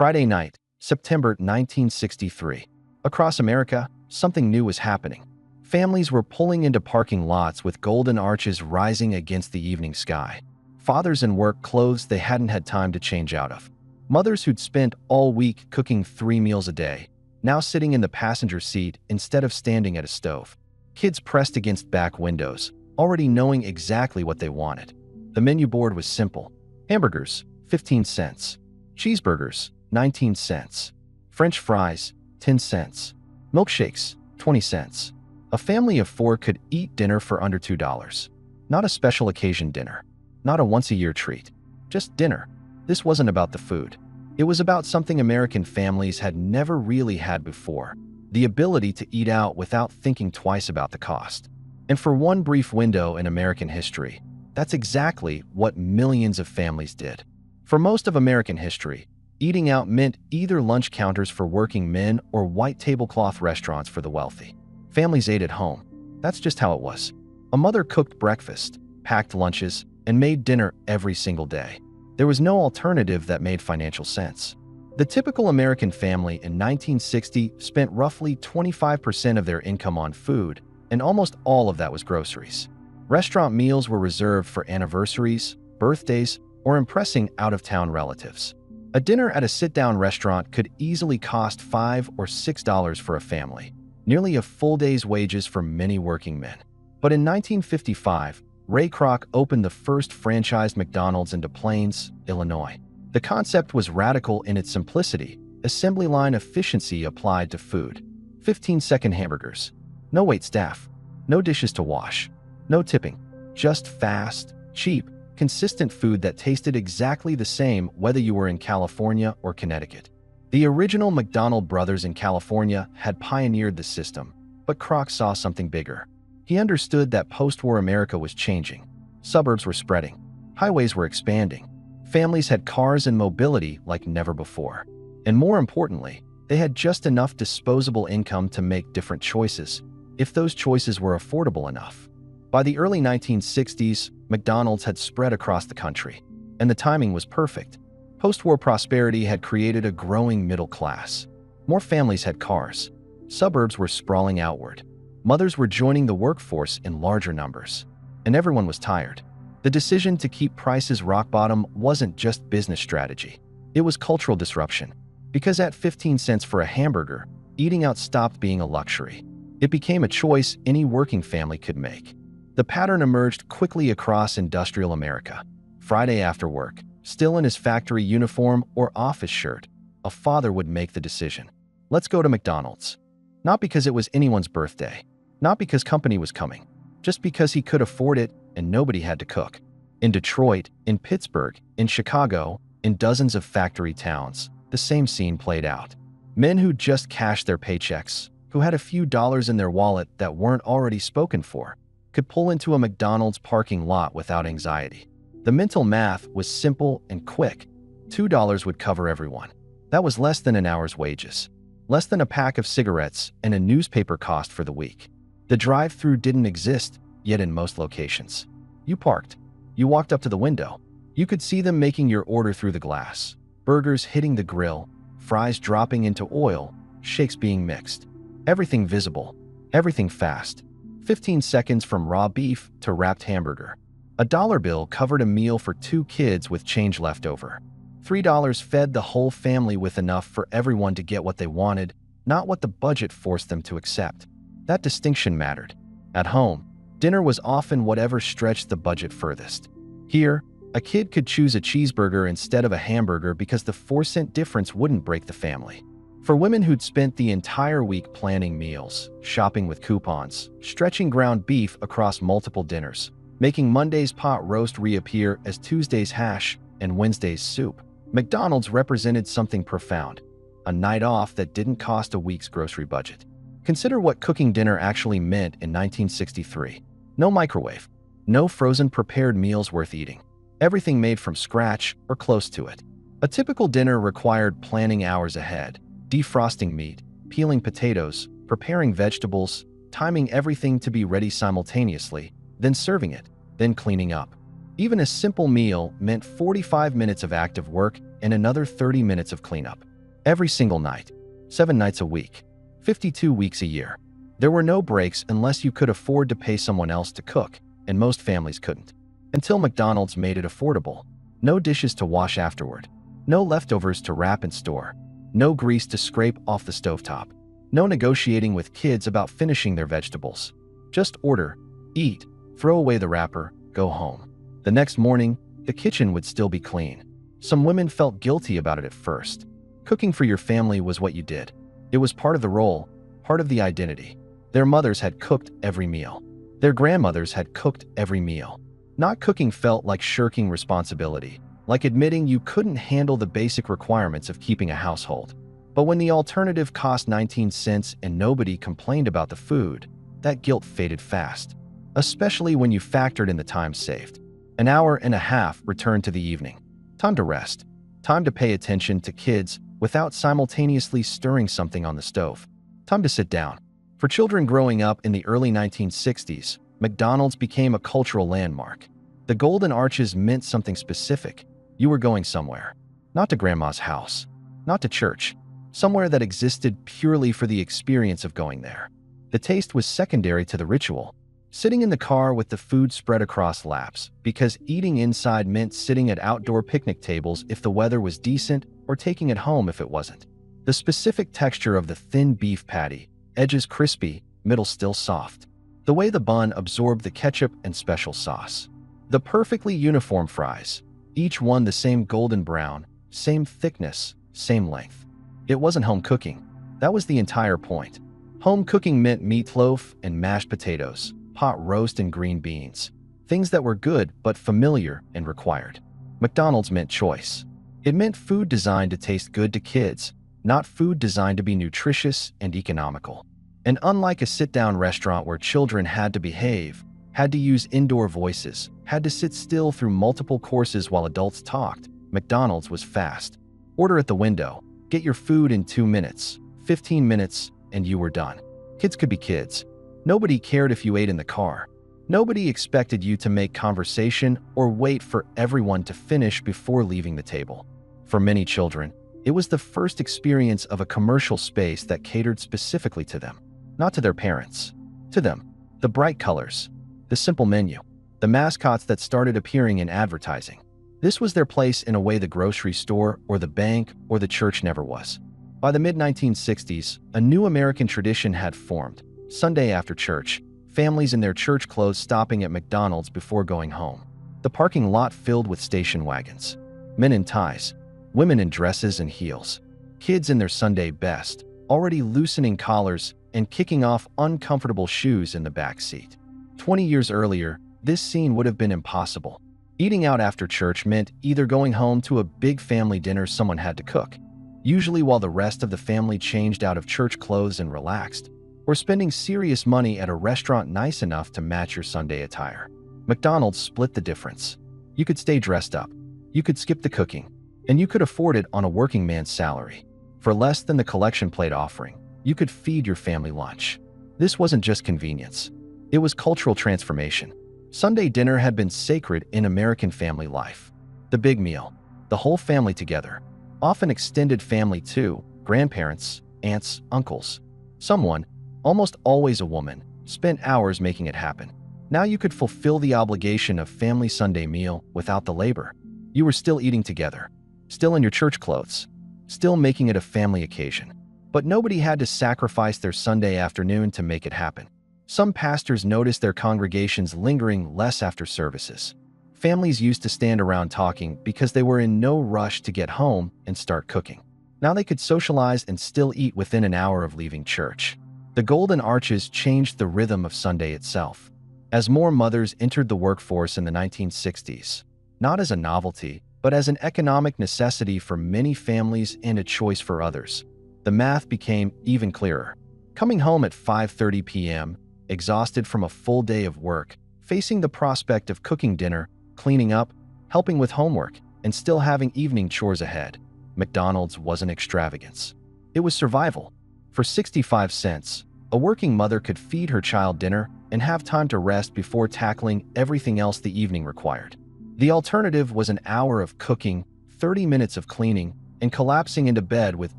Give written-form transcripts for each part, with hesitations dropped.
Friday night, September 1963. Across America, something new was happening. Families were pulling into parking lots with golden arches rising against the evening sky. Fathers in work clothes they hadn't had time to change out of. Mothers who'd spent all week cooking 3 meals a day, now sitting in the passenger seat instead of standing at a stove. Kids pressed against back windows, already knowing exactly what they wanted. The menu board was simple. Hamburgers, 15 cents. Cheeseburgers, 19 cents. French fries, 10 cents. Milkshakes, 20 cents. A family of 4 could eat dinner for under $2. Not a special occasion dinner. Not a once-a-year treat. Just dinner. This wasn't about the food. It was about something American families had never really had before. The ability to eat out without thinking twice about the cost. And for one brief window in American history, that's exactly what millions of families did. For most of American history, eating out meant either lunch counters for working men or white tablecloth restaurants for the wealthy. Families ate at home. That's just how it was. A mother cooked breakfast, packed lunches, and made dinner every single day. There was no alternative that made financial sense. The typical American family in 1960 spent roughly 25% of their income on food, and almost all of that was groceries. Restaurant meals were reserved for anniversaries, birthdays, or impressing out-of-town relatives. A dinner at a sit-down restaurant could easily cost $5 or $6 for a family, nearly a full day's wages for many working men. But in 1955, Ray Kroc opened the first franchised McDonald's in Des Plaines, Illinois. The concept was radical in its simplicity, assembly line efficiency applied to food. 15-second hamburgers. No wait staff. No dishes to wash. No tipping. Just fast, cheap, consistent food that tasted exactly the same whether you were in California or Connecticut. The original McDonald brothers in California had pioneered the system, but Kroc saw something bigger. He understood that post-war America was changing. Suburbs were spreading. Highways were expanding. Families had cars and mobility like never before. And more importantly, they had just enough disposable income to make different choices, if those choices were affordable enough. By the early 1960s, McDonald's had spread across the country, and the timing was perfect. Post-war prosperity had created a growing middle class. More families had cars. Suburbs were sprawling outward. Mothers were joining the workforce in larger numbers. And everyone was tired. The decision to keep prices rock bottom wasn't just business strategy. It was cultural disruption. Because at 15 cents for a hamburger, eating out stopped being a luxury. It became a choice any working family could make. The pattern emerged quickly across industrial America. Friday after work, still in his factory uniform or office shirt, a father would make the decision. Let's go to McDonald's. Not because it was anyone's birthday. Not because company was coming. Just because he could afford it and nobody had to cook. In Detroit, in Pittsburgh, in Chicago, in dozens of factory towns, the same scene played out. Men who just cashed their paychecks, who had a few dollars in their wallet that weren't already spoken for, could pull into a McDonald's parking lot without anxiety. The mental math was simple and quick. $2 would cover everyone. That was less than an hour's wages. Less than a pack of cigarettes and a newspaper cost for the week. The drive-thru didn't exist, yet in most locations. You parked. You walked up to the window. You could see them making your order through the glass. Burgers hitting the grill, fries dropping into oil, shakes being mixed. Everything visible. Everything fast. 15 seconds from raw beef to wrapped hamburger. A dollar bill covered a meal for 2 kids with change left over. $3 fed the whole family with enough for everyone to get what they wanted, not what the budget forced them to accept. That distinction mattered. At home, dinner was often whatever stretched the budget furthest. Here, a kid could choose a cheeseburger instead of a hamburger because the 4-cent difference wouldn't break the family. For women who'd spent the entire week planning meals, shopping with coupons, stretching ground beef across multiple dinners, making Monday's pot roast reappear as Tuesday's hash and Wednesday's soup, McDonald's represented something profound. A night off that didn't cost a week's grocery budget. Consider what cooking dinner actually meant in 1963. No microwave. No frozen prepared meals worth eating. Everything made from scratch or close to it. A typical dinner required planning hours ahead, defrosting meat, peeling potatoes, preparing vegetables, timing everything to be ready simultaneously, then serving it, then cleaning up. Even a simple meal meant 45 minutes of active work and another 30 minutes of cleanup. Every single night. 7 nights a week. 52 weeks a year. There were no breaks unless you could afford to pay someone else to cook, and most families couldn't. Until McDonald's made it affordable. No dishes to wash afterward. No leftovers to wrap and store. No grease to scrape off the stovetop. No negotiating with kids about finishing their vegetables. Just order, eat, throw away the wrapper, go home. The next morning, the kitchen would still be clean. Some women felt guilty about it at first. Cooking for your family was what you did. It was part of the role, part of the identity. Their mothers had cooked every meal. Their grandmothers had cooked every meal. Not cooking felt like shirking responsibility, like admitting you couldn't handle the basic requirements of keeping a household. But when the alternative cost 19 cents and nobody complained about the food, that guilt faded fast, especially when you factored in the time saved. An hour and a half returned to the evening. Time to rest. Time to pay attention to kids without simultaneously stirring something on the stove. Time to sit down. For children growing up in the early 1960s, McDonald's became a cultural landmark. The golden arches meant something specific. You were going somewhere. Not to grandma's house. Not to church. Somewhere that existed purely for the experience of going there. The taste was secondary to the ritual. Sitting in the car with the food spread across laps, because eating inside meant sitting at outdoor picnic tables if the weather was decent or taking it home if it wasn't. The specific texture of the thin beef patty, edges crispy, middle still soft. The way the bun absorbed the ketchup and special sauce. The perfectly uniform fries, each one the same golden brown, same thickness, same length. It wasn't home cooking. That was the entire point. Home cooking meant meatloaf and mashed potatoes, pot roast and green beans. Things that were good but familiar and required. McDonald's meant choice. It meant food designed to taste good to kids, not food designed to be nutritious and economical. And unlike a sit-down restaurant where children had to behave, had to use indoor voices, had to sit still through multiple courses while adults talked, McDonald's was fast. Order at the window, get your food in 2 minutes, 15 minutes, and you were done. Kids could be kids. Nobody cared if you ate in the car. Nobody expected you to make conversation or wait for everyone to finish before leaving the table. For many children, it was the first experience of a commercial space that catered specifically to them, not to their parents. To them, the bright colors, the simple menu, the mascots that started appearing in advertising. This was their place in a way the grocery store or the bank or the church never was. By the mid-1960s, a new American tradition had formed. Sunday after church, families in their church clothes stopping at McDonald's before going home. The parking lot filled with station wagons. Men in ties, women in dresses and heels. Kids in their Sunday best, already loosening collars and kicking off uncomfortable shoes in the back seat. 20 years earlier, this scene would have been impossible. Eating out after church meant either going home to a big family dinner someone had to cook, usually while the rest of the family changed out of church clothes and relaxed, or spending serious money at a restaurant nice enough to match your Sunday attire. McDonald's split the difference. You could stay dressed up, you could skip the cooking, and you could afford it on a working man's salary. For less than the collection plate offering, you could feed your family lunch. This wasn't just convenience. It was cultural transformation. Sunday dinner had been sacred in American family life. The big meal, the whole family together, often extended family too, grandparents, aunts, uncles. Someone, almost always a woman, spent hours making it happen. Now you could fulfill the obligation of family Sunday meal without the labor. You were still eating together, still in your church clothes, still making it a family occasion. But nobody had to sacrifice their Sunday afternoon to make it happen. Some pastors noticed their congregations lingering less after services. Families used to stand around talking because they were in no rush to get home and start cooking. Now they could socialize and still eat within an hour of leaving church. The golden arches changed the rhythm of Sunday itself. As more mothers entered the workforce in the 1960s, not as a novelty, but as an economic necessity for many families and a choice for others, the math became even clearer. Coming home at 5:30 p.m., exhausted from a full day of work, facing the prospect of cooking dinner, cleaning up, helping with homework, and still having evening chores ahead, McDonald's wasn't extravagance. It was survival. For 65 cents, a working mother could feed her child dinner and have time to rest before tackling everything else the evening required. The alternative was an hour of cooking, 30 minutes of cleaning, and collapsing into bed with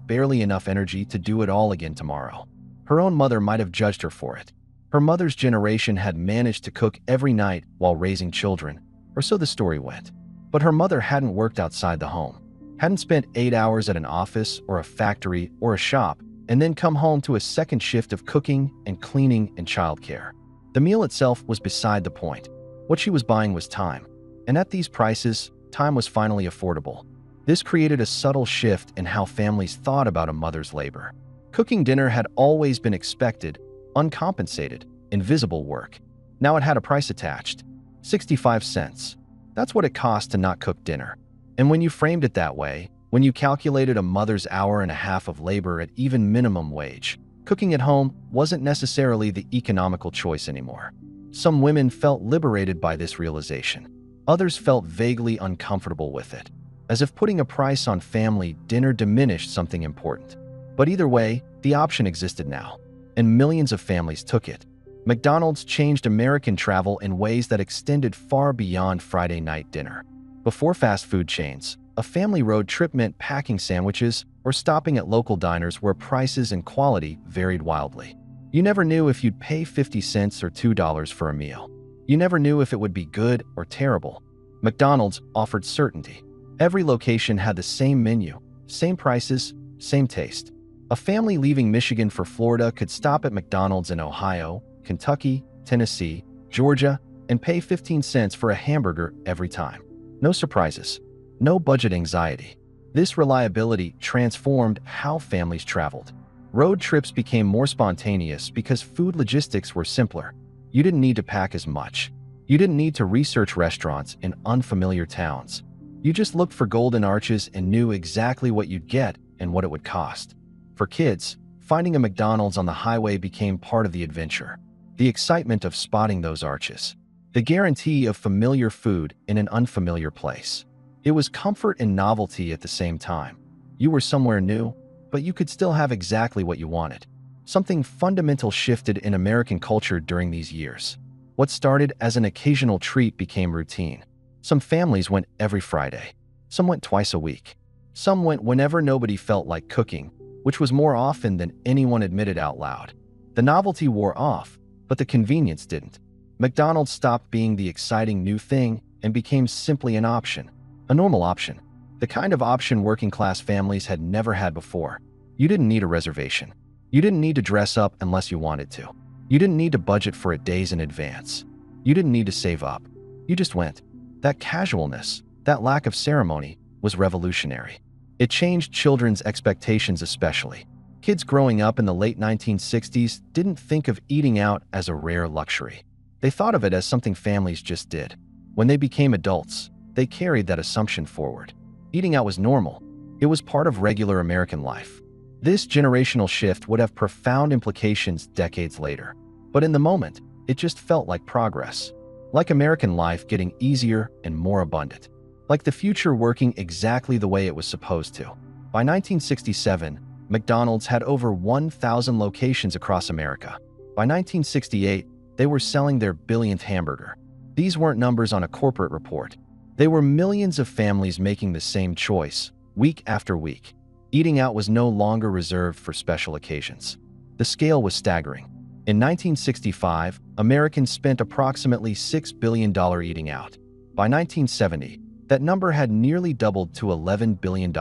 barely enough energy to do it all again tomorrow. Her own mother might have judged her for it. Her mother's generation had managed to cook every night while raising children, or so the story went. But her mother hadn't worked outside the home, hadn't spent 8 hours at an office or a factory or a shop, and then come home to a second shift of cooking and cleaning and childcare. The meal itself was beside the point. What she was buying was time. And at these prices, time was finally affordable. This created a subtle shift in how families thought about a mother's labor. Cooking dinner had always been expected, uncompensated, invisible work. Now it had a price attached. 65 cents. That's what it cost to not cook dinner. And when you framed it that way, when you calculated a mother's hour and a half of labor at even minimum wage, cooking at home wasn't necessarily the economical choice anymore. Some women felt liberated by this realization. Others felt vaguely uncomfortable with it, as if putting a price on family dinner diminished something important. But either way, the option existed now, and millions of families took it. McDonald's changed American travel in ways that extended far beyond Friday night dinner. Before fast food chains, a family road trip meant packing sandwiches or stopping at local diners where prices and quality varied wildly. You never knew if you'd pay 50 cents or $2 for a meal. You never knew if it would be good or terrible. McDonald's offered certainty. Every location had the same menu, same prices, same taste. A family leaving Michigan for Florida could stop at McDonald's in Ohio, Kentucky, Tennessee, Georgia, and pay 15 cents for a hamburger every time. No surprises. No budget anxiety. This reliability transformed how families traveled. Road trips became more spontaneous because food logistics were simpler. You didn't need to pack as much. You didn't need to research restaurants in unfamiliar towns. You just looked for golden arches and knew exactly what you'd get and what it would cost. For kids, finding a McDonald's on the highway became part of the adventure. The excitement of spotting those arches. The guarantee of familiar food in an unfamiliar place. It was comfort and novelty at the same time. You were somewhere new, but you could still have exactly what you wanted. Something fundamental shifted in American culture during these years. What started as an occasional treat became routine. Some families went every Friday. Some went twice a week. Some went whenever nobody felt like cooking, which was more often than anyone admitted out loud. The novelty wore off, but the convenience didn't. McDonald's stopped being the exciting new thing and became simply an option. A normal option. The kind of option working-class families had never had before. You didn't need a reservation. You didn't need to dress up unless you wanted to. You didn't need to budget for it days in advance. You didn't need to save up. You just went. That casualness, that lack of ceremony, was revolutionary. It changed children's expectations especially. Kids growing up in the late 1960s didn't think of eating out as a rare luxury. They thought of it as something families just did. When they became adults, they carried that assumption forward. Eating out was normal. It was part of regular American life. This generational shift would have profound implications decades later. But in the moment, it just felt like progress. Like American life getting easier and more abundant. Like the future working exactly the way it was supposed to. By 1967, McDonald's had over 1,000 locations across America. By 1968, they were selling their billionth hamburger. These weren't numbers on a corporate report. They were millions of families making the same choice, week after week. Eating out was no longer reserved for special occasions. The scale was staggering. In 1965, Americans spent approximately $6 billion eating out. By 1970, that number had nearly doubled to $11 billion.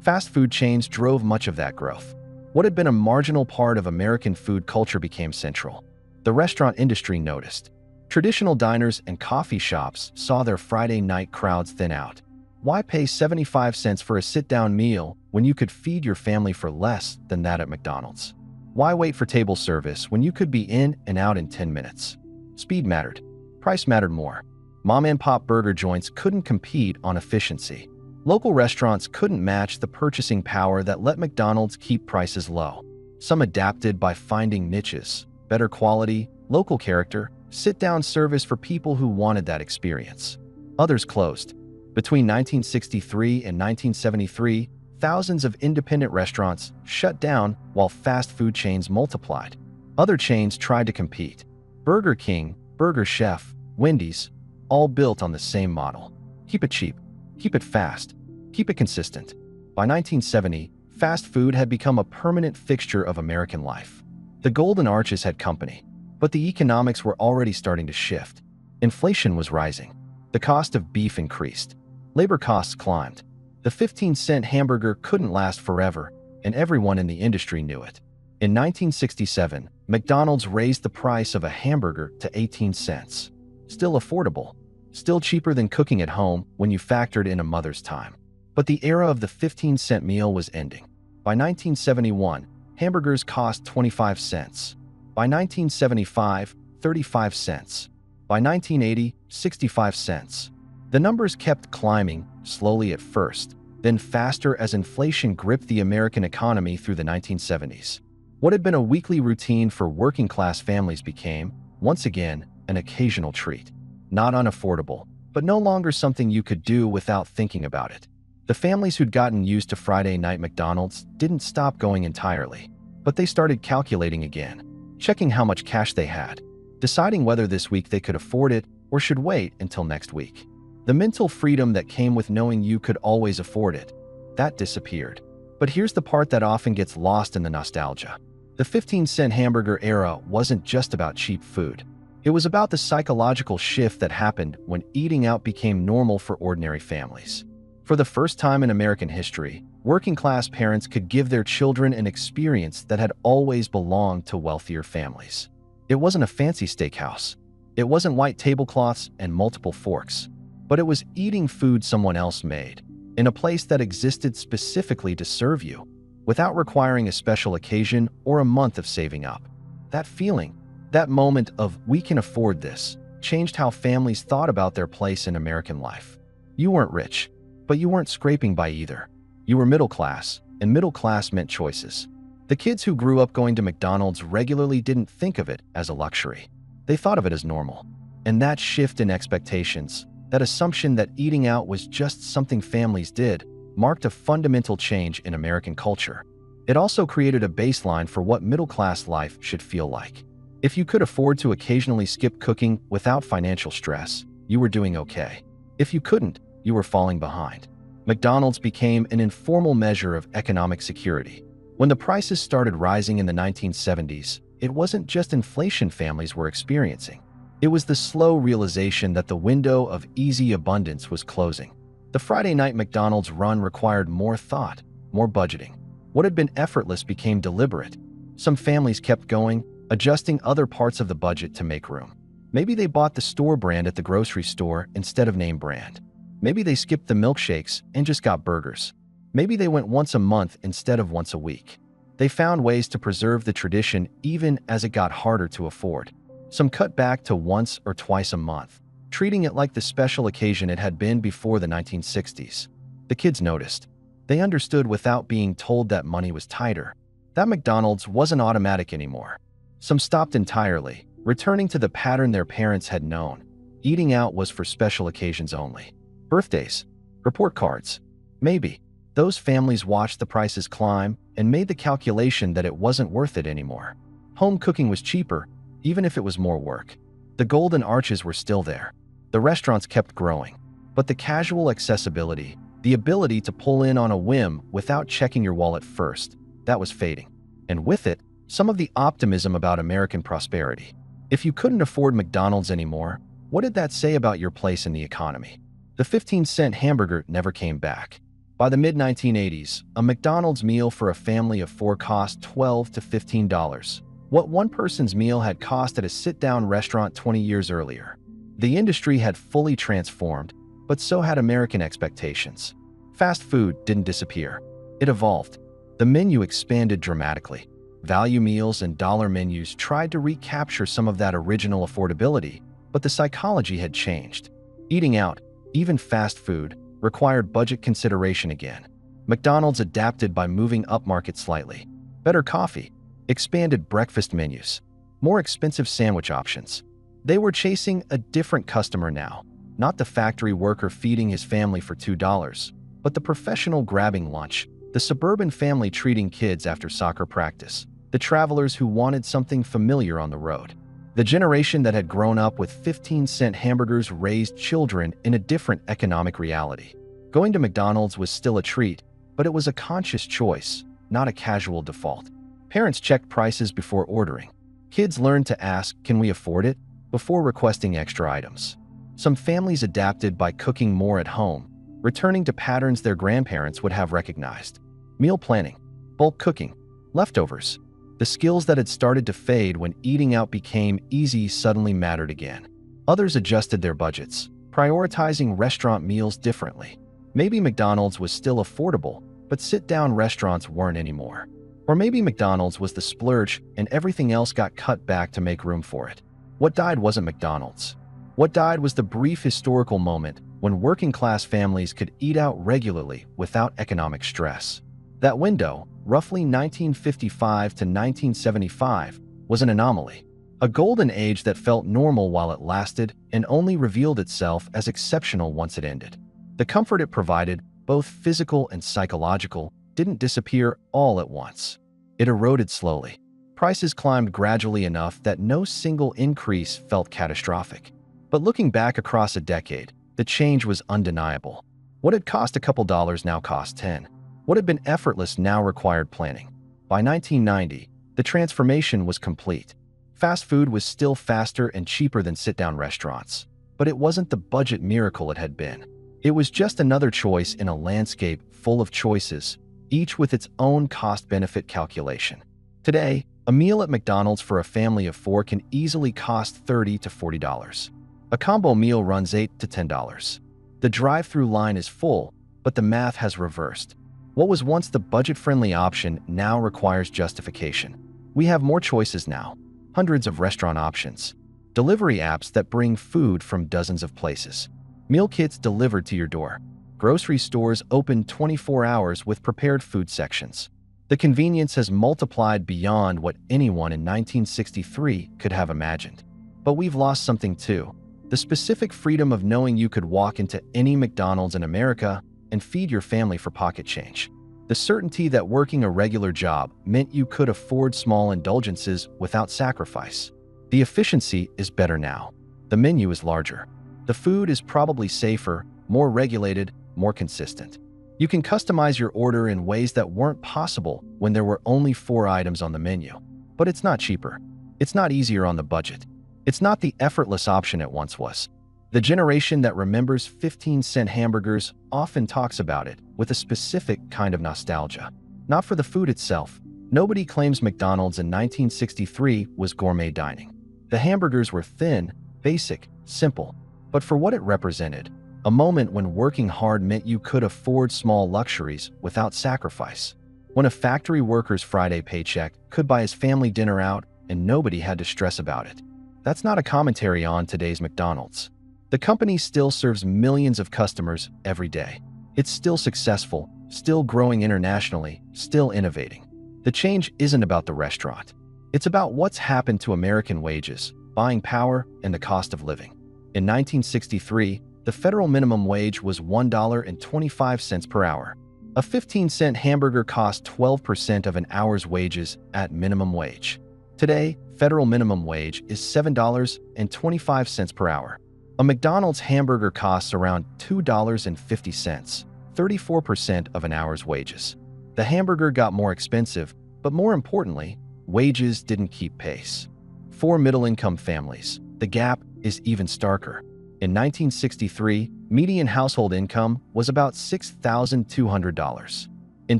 Fast food chains drove much of that growth. What had been a marginal part of American food culture became central. The restaurant industry noticed. Traditional diners and coffee shops saw their Friday night crowds thin out. Why pay 75 cents for a sit-down meal when you could feed your family for less than that at McDonald's? Why wait for table service when you could be in and out in 10 minutes? Speed mattered. Price mattered more. Mom-and-pop burger joints couldn't compete on efficiency. Local restaurants couldn't match the purchasing power that let McDonald's keep prices low. Some adapted by finding niches, better quality, local character, sit-down service for people who wanted that experience. Others closed. Between 1963 and 1973, thousands of independent restaurants shut down while fast food chains multiplied. Other chains tried to compete. Burger King, Burger Chef, Wendy's, all built on the same model. Keep it cheap, keep it fast, keep it consistent. By 1970, fast food had become a permanent fixture of American life. The Golden Arches had company, but the economics were already starting to shift. Inflation was rising. The cost of beef increased. Labor costs climbed. The 15-cent hamburger couldn't last forever, and everyone in the industry knew it. In 1967, McDonald's raised the price of a hamburger to 18 cents. Still affordable. Still cheaper than cooking at home when you factored in a mother's time. But the era of the 15-cent meal was ending. By 1971, hamburgers cost 25 cents. By 1975, 35 cents. By 1980, 65 cents. The numbers kept climbing, slowly at first, then faster as inflation gripped the American economy through the 1970s. What had been a weekly routine for working-class families became, once again, an occasional treat. Not unaffordable, but no longer something you could do without thinking about it. The families who'd gotten used to Friday night McDonald's didn't stop going entirely, but they started calculating again, checking how much cash they had, deciding whether this week they could afford it or should wait until next week. The mental freedom that came with knowing you could always afford it, that disappeared. But here's the part that often gets lost in the nostalgia. The 15-cent hamburger era wasn't just about cheap food. It was about the psychological shift that happened when eating out became normal for ordinary families. For the first time in American history, working-class parents could give their children an experience that had always belonged to wealthier families. It wasn't a fancy steakhouse. It wasn't white tablecloths and multiple forks. But it was eating food someone else made, in a place that existed specifically to serve you, without requiring a special occasion or a month of saving up. That feeling, that moment of "we can afford this," changed how families thought about their place in American life. You weren't rich, but you weren't scraping by either. You were middle class, and middle class meant choices. The kids who grew up going to McDonald's regularly didn't think of it as a luxury. They thought of it as normal. And that shift in expectations, that assumption that eating out was just something families did, marked a fundamental change in American culture. It also created a baseline for what middle-class life should feel like. If you could afford to occasionally skip cooking without financial stress, you were doing okay. If you couldn't, you were falling behind. McDonald's became an informal measure of economic security. When the prices started rising in the 1970s, it wasn't just inflation families were experiencing. It was the slow realization that the window of easy abundance was closing. The Friday night McDonald's run required more thought, more budgeting. What had been effortless became deliberate. Some families kept going, adjusting other parts of the budget to make room. Maybe they bought the store brand at the grocery store instead of name brand. Maybe they skipped the milkshakes and just got burgers. Maybe they went once a month instead of once a week. They found ways to preserve the tradition even as it got harder to afford. Some cut back to once or twice a month, treating it like the special occasion it had been before the 1960s. The kids noticed. They understood without being told that money was tighter. That McDonald's wasn't automatic anymore. Some stopped entirely, returning to the pattern their parents had known. Eating out was for special occasions only. Birthdays, report cards. Maybe. Those families watched the prices climb and made the calculation that it wasn't worth it anymore. Home cooking was cheaper, even if it was more work. The Golden Arches were still there. The restaurants kept growing. But the casual accessibility, the ability to pull in on a whim without checking your wallet first, that was fading. And with it, some of the optimism about American prosperity. If you couldn't afford McDonald's anymore, what did that say about your place in the economy? The 15-cent hamburger never came back. By the mid-1980s, a McDonald's meal for a family of four cost $12 to $15. What one person's meal had cost at a sit-down restaurant 20 years earlier. The industry had fully transformed, but so had American expectations. Fast food didn't disappear. It evolved. The menu expanded dramatically. Value meals and dollar menus tried to recapture some of that original affordability, but the psychology had changed. Eating out, even fast food, required budget consideration again. McDonald's adapted by moving upmarket slightly. Better coffee, expanded breakfast menus, more expensive sandwich options. They were chasing a different customer now, not the factory worker feeding his family for $2, but the professional grabbing lunch, the suburban family treating kids after soccer practice, the travelers who wanted something familiar on the road. The generation that had grown up with 15-cent hamburgers raised children in a different economic reality. Going to McDonald's was still a treat, but it was a conscious choice, not a casual default. Parents checked prices before ordering. Kids learned to ask, "Can we afford it?" before requesting extra items. Some families adapted by cooking more at home, returning to patterns their grandparents would have recognized. Meal planning, bulk cooking, leftovers. The skills that had started to fade when eating out became easy suddenly mattered again. Others adjusted their budgets, prioritizing restaurant meals differently. Maybe McDonald's was still affordable, but sit-down restaurants weren't anymore. Or maybe McDonald's was the splurge and everything else got cut back to make room for it. What died wasn't McDonald's. What died was the brief historical moment when working-class families could eat out regularly without economic stress. That window, roughly 1955 to 1975, was an anomaly. A golden age that felt normal while it lasted and only revealed itself as exceptional once it ended. The comfort it provided, both physical and psychological, didn't disappear all at once. It eroded slowly. Prices climbed gradually enough that no single increase felt catastrophic. But looking back across a decade, the change was undeniable. What had cost a couple dollars now cost 10. What had been effortless now required planning. By 1990, the transformation was complete. Fast food was still faster and cheaper than sit-down restaurants, but it wasn't the budget miracle it had been. It was just another choice in a landscape full of choices, each with its own cost-benefit calculation. Today, a meal at McDonald's for a family of 4 can easily cost $30 to $40. A combo meal runs $8 to $10. The drive-through line is full, but the math has reversed. What was once the budget-friendly option now requires justification. We have more choices now. Hundreds of restaurant options. Delivery apps that bring food from dozens of places. Meal kits delivered to your door. Grocery stores open 24 hours with prepared food sections. The convenience has multiplied beyond what anyone in 1963 could have imagined. But we've lost something too. The specific freedom of knowing you could walk into any McDonald's in America and feed your family for pocket change. The certainty that working a regular job meant you could afford small indulgences without sacrifice. The efficiency is better now. The menu is larger. The food is probably safer, more regulated, more consistent. You can customize your order in ways that weren't possible when there were only 4 items on the menu. But it's not cheaper. It's not easier on the budget. It's not the effortless option it once was. The generation that remembers 15-cent hamburgers often talks about it with a specific kind of nostalgia. Not for the food itself. Nobody claims McDonald's in 1963 was gourmet dining. The hamburgers were thin, basic, simple, but for what it represented, a moment when working hard meant you could afford small luxuries without sacrifice. When a factory worker's Friday paycheck could buy his family dinner out and nobody had to stress about it. That's not a commentary on today's McDonald's. The company still serves millions of customers every day. It's still successful, still growing internationally, still innovating. The change isn't about the restaurant. It's about what's happened to American wages, buying power, and the cost of living. In 1963, the federal minimum wage was $1.25 per hour. A 15-cent hamburger cost 12% of an hour's wages at minimum wage. Today, federal minimum wage is $7.25 per hour. A McDonald's hamburger costs around $2.50, 34% of an hour's wages. The hamburger got more expensive, but more importantly, wages didn't keep pace. For middle-income families, the gap is even starker. In 1963, median household income was about $6,200. In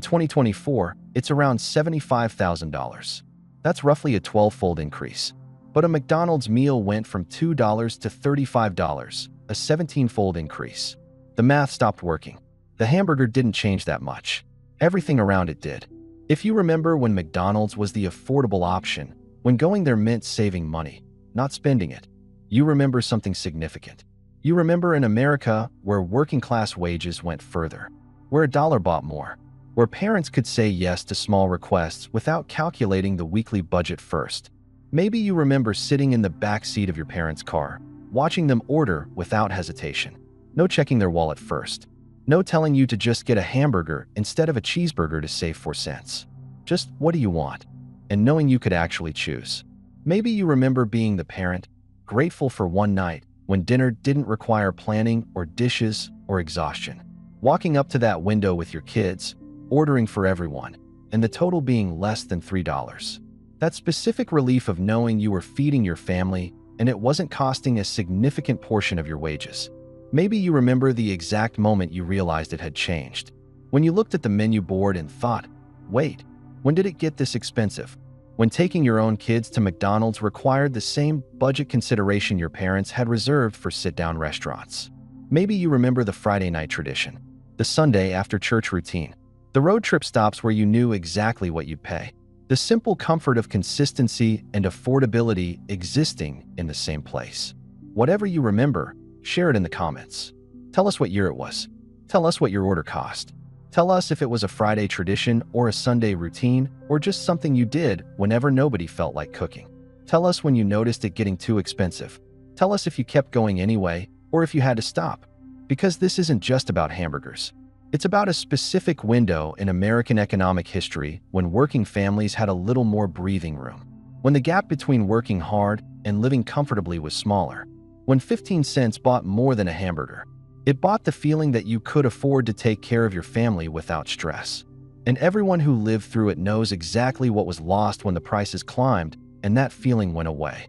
2024, it's around $75,000. That's roughly a 12-fold increase. But a McDonald's meal went from $2 to $35, a 17-fold increase. The math stopped working. The hamburger didn't change that much. Everything around it did. If you remember when McDonald's was the affordable option, when going there meant saving money, not spending it, you remember something significant. You remember an America where working-class wages went further, where a dollar bought more, where parents could say yes to small requests without calculating the weekly budget first. Maybe you remember sitting in the back seat of your parents' car, watching them order without hesitation. No checking their wallet first. No telling you to just get a hamburger instead of a cheeseburger to save 4 cents. Just, what do you want? And knowing you could actually choose. Maybe you remember being the parent, grateful for one night when dinner didn't require planning or dishes or exhaustion. Walking up to that window with your kids, ordering for everyone, and the total being less than $3. That specific relief of knowing you were feeding your family and it wasn't costing a significant portion of your wages. Maybe you remember the exact moment you realized it had changed. When you looked at the menu board and thought, wait, when did it get this expensive? When taking your own kids to McDonald's required the same budget consideration your parents had reserved for sit-down restaurants. Maybe you remember the Friday night tradition, the Sunday after church routine, the road trip stops where you knew exactly what you'd pay, the simple comfort of consistency and affordability existing in the same place. Whatever you remember, share it in the comments. Tell us what year it was. Tell us what your order cost. Tell us if it was a Friday tradition or a Sunday routine or just something you did whenever nobody felt like cooking. Tell us when you noticed it getting too expensive. Tell us if you kept going anyway or if you had to stop. Because this isn't just about hamburgers. It's about a specific window in American economic history when working families had a little more breathing room. When the gap between working hard and living comfortably was smaller. When 15 cents bought more than a hamburger. It bought the feeling that you could afford to take care of your family without stress. And everyone who lived through it knows exactly what was lost when the prices climbed and that feeling went away.